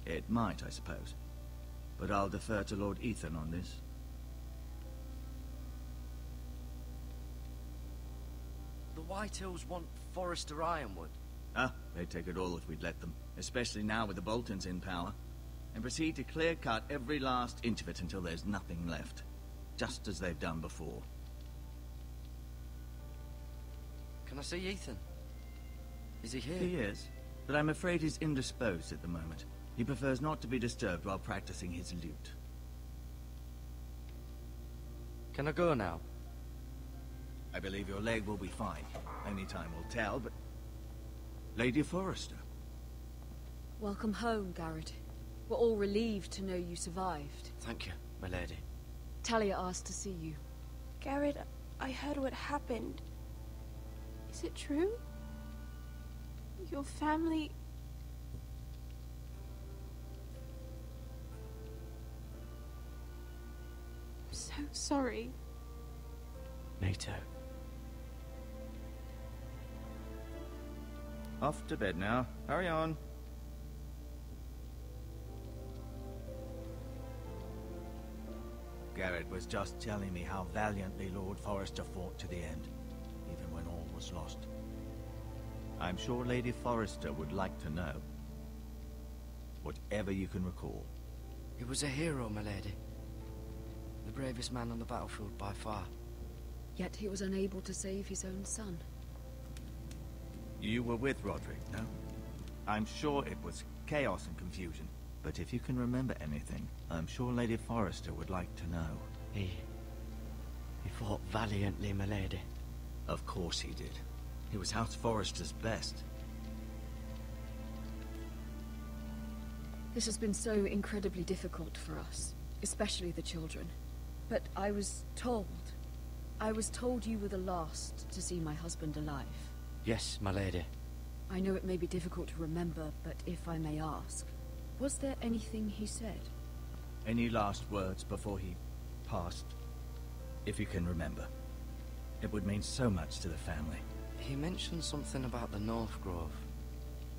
It might, I suppose. But I'll defer to Lord Ethan on this. The White Hills want Forrester Ironwood. Ah, they'd take it all if we'd let them. Especially now with the Boltons in power. And proceed to clear-cut every last inch of it until there's nothing left. Just as they've done before. Can I see Ethan? Is he here? He is, but I'm afraid he's indisposed at the moment. He prefers not to be disturbed while practicing his lute. Can I go now? I believe your leg will be fine. Only time will tell, but... Lady Forrester. Welcome home, Gared. We're all relieved to know you survived. Thank you, my lady. Talia asked to see you. Gared, I heard what happened. Is it true? Your family... I'm so sorry. Me too. Off to bed now. Hurry on. Gared was just telling me how valiantly Lord Forrester fought to the end, even when all was lost. I'm sure Lady Forrester would like to know. Whatever you can recall. He was a hero, my lady. The bravest man on the battlefield by far. Yet he was unable to save his own son. You were with Roderick, no? I'm sure it was chaos and confusion. But if you can remember anything, I'm sure Lady Forrester would like to know. He fought valiantly, my lady. Of course he did. He was House Forrester's best. This has been so incredibly difficult for us, especially the children. But I was told you were the last to see my husband alive. Yes, my lady. I know it may be difficult to remember, but if I may ask, was there anything he said? Any last words before he passed? If you can remember. It would mean so much to the family. He mentioned something about the North Grove.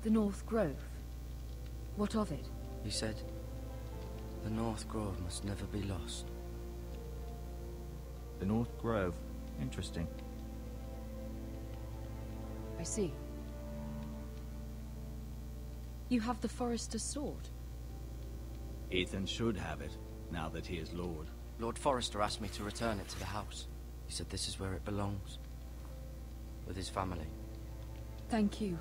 The North Grove? What of it? He said, the North Grove must never be lost. The North Grove. Interesting. I see. You have the Forrester's sword. Ethan should have it, now that he is Lord. Lord Forrester asked me to return it to the house. He said this is where it belongs. With his family. Thank you,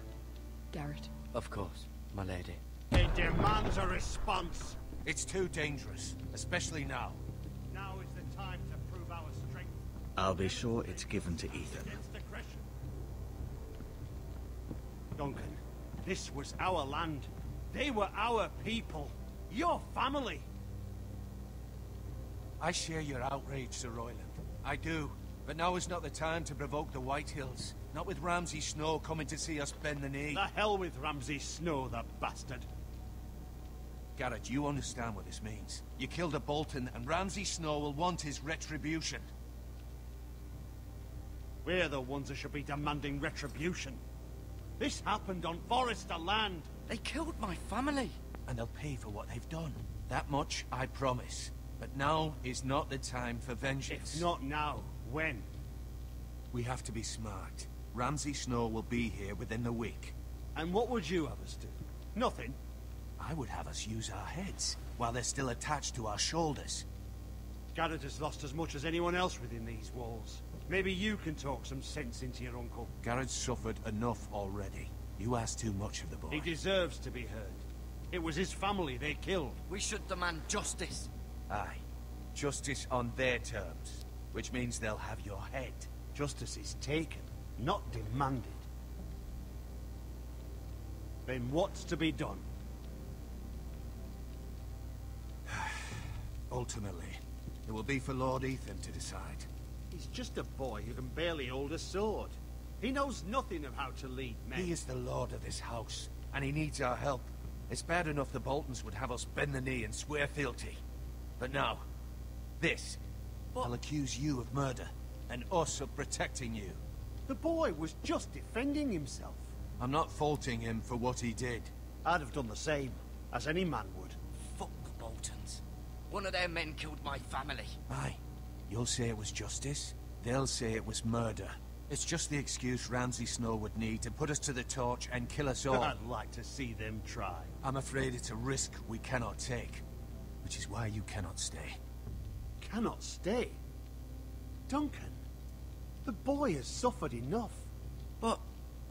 Gared. Of course, my lady. It demands a response. It's too dangerous, especially now. Now is the time to prove our strength. I'll be sure it's given to Ethan. Against aggression. Duncan, this was our land. They were our people. Your family. I share your outrage, Sir Royland. I do. But now is not the time to provoke the White Hills. Not with Ramsay Snow coming to see us bend the knee. The hell with Ramsay Snow, the bastard. Gared, you understand what this means. You killed a Bolton, and Ramsay Snow will want his retribution. We're the ones that should be demanding retribution. This happened on Forrester land. They killed my family. And they'll pay for what they've done. That much, I promise. But now is not the time for vengeance. If not now, when? We have to be smart. Ramsay Snow will be here within the week. And what would you have us do? Nothing. I would have us use our heads, while they're still attached to our shoulders. Gared has lost as much as anyone else within these walls. Maybe you can talk some sense into your uncle. Gared's suffered enough already. You ask too much of the boy. He deserves to be heard. It was his family they killed. We should demand justice. Aye. Justice on their terms. Which means they'll have your head. Justice is taken, not demanded. Then what's to be done? Ultimately, it will be for Lord Ethan to decide. He's just a boy who can barely hold a sword. He knows nothing of how to lead men. He is the lord of this house, and he needs our help. It's bad enough the Boltons would have us bend the knee and swear fealty. But now, this. I'll accuse you of murder, and us of protecting you. The boy was just defending himself. I'm not faulting him for what he did. I'd have done the same. as any man would. Fuck the Boltons. One of their men killed my family. Aye. You'll say it was justice. They'll say it was murder. It's just the excuse Ramsay Snow would need to put us to the torch and kill us all. I'd like to see them try. I'm afraid it's a risk we cannot take. Which is why you cannot stay. Cannot stay? Duncan, the boy has suffered enough. But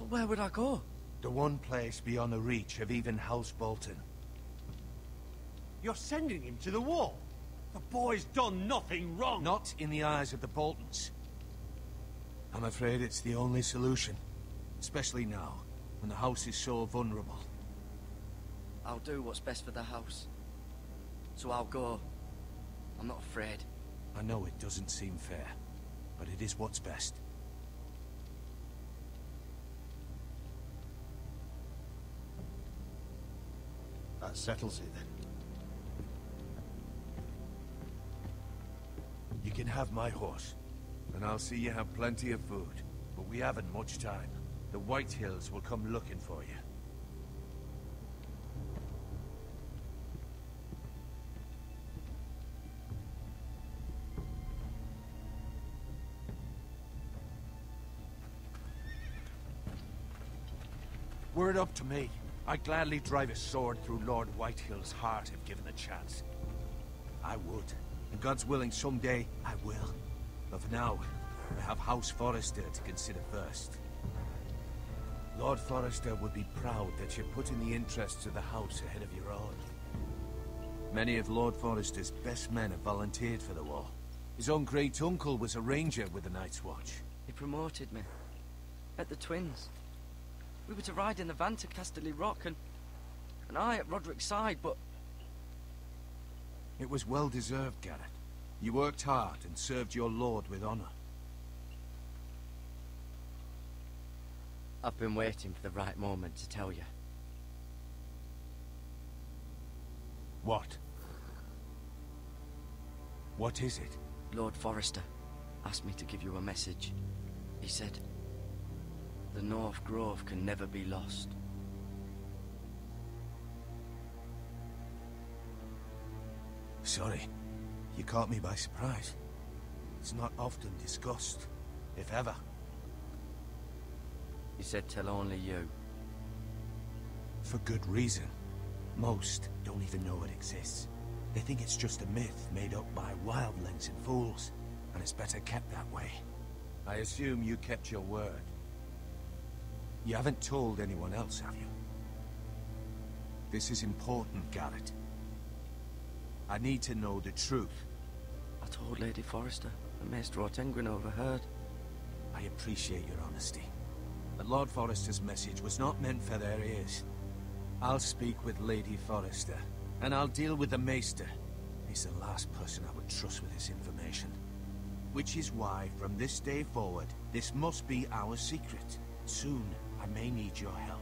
where would I go? The one place beyond the reach of even House Bolton. You're sending him to the wall? The boy's done nothing wrong. Not in the eyes of the Boltons. I'm afraid it's the only solution. Especially now, when the house is so vulnerable. I'll do what's best for the house. So I'll go. I'm not afraid. I know it doesn't seem fair, but it is what's best. That settles it then. You can have my horse, and I'll see you have plenty of food. But we haven't much time. The White Hills will come looking for you. Were it up to me, I'd gladly drive a sword through Lord Whitehill's heart if given the chance. I would. And God's willing, someday I will. But for now, I have House Forrester to consider first. Lord Forrester would be proud that you're putting the interests of the house ahead of your own. Many of Lord Forrester's best men have volunteered for the war. His own great-uncle was a ranger with the Night's Watch. He promoted me. At the Twins. We were to ride in the van to Casterly Rock, and I at Roderick's side, but... It was well-deserved, Garrett. You worked hard and served your lord with honor. I've been waiting for the right moment to tell you. What? What is it? Lord Forrester asked me to give you a message. He said, the North Grove can never be lost. Sorry. You caught me by surprise. It's not often discussed, if ever. He said tell only you. For good reason. Most don't even know it exists. They think it's just a myth made up by wildlings and fools, and it's better kept that way. I assume you kept your word. You haven't told anyone else, have you? This is important, Garrett. I need to know the truth. I told Lady Forrester, and Maester Ortengryn overheard. I appreciate your honesty. But Lord Forrester's message was not meant for their ears. I'll speak with Lady Forrester, and I'll deal with the Maester. He's the last person I would trust with this information. Which is why, from this day forward, this must be our secret. Soon, I may need your help.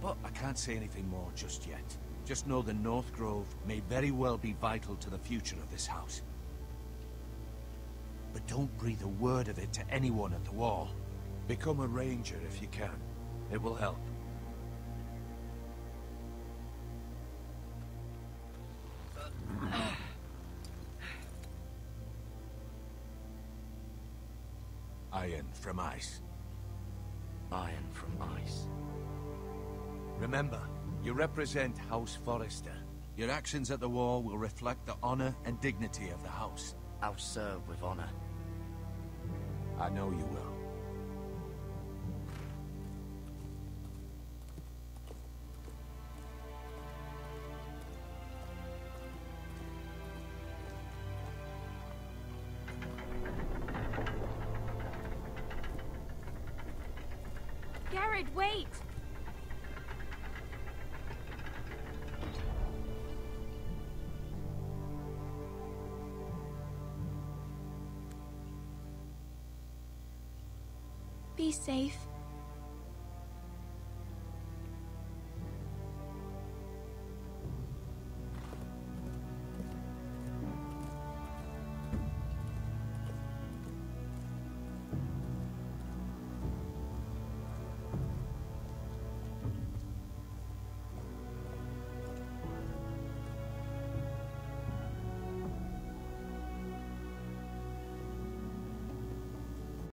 But I can't say anything more just yet. Just know the North Grove may very well be vital to the future of this house. But don't breathe a word of it to anyone at the wall. Become a ranger if you can. It will help. Iron from ice. Iron from ice. Remember, you represent House Forrester. Your actions at the war will reflect the honor and dignity of the house. I'll serve with honor. I know you will. Gared, wait! Be safe.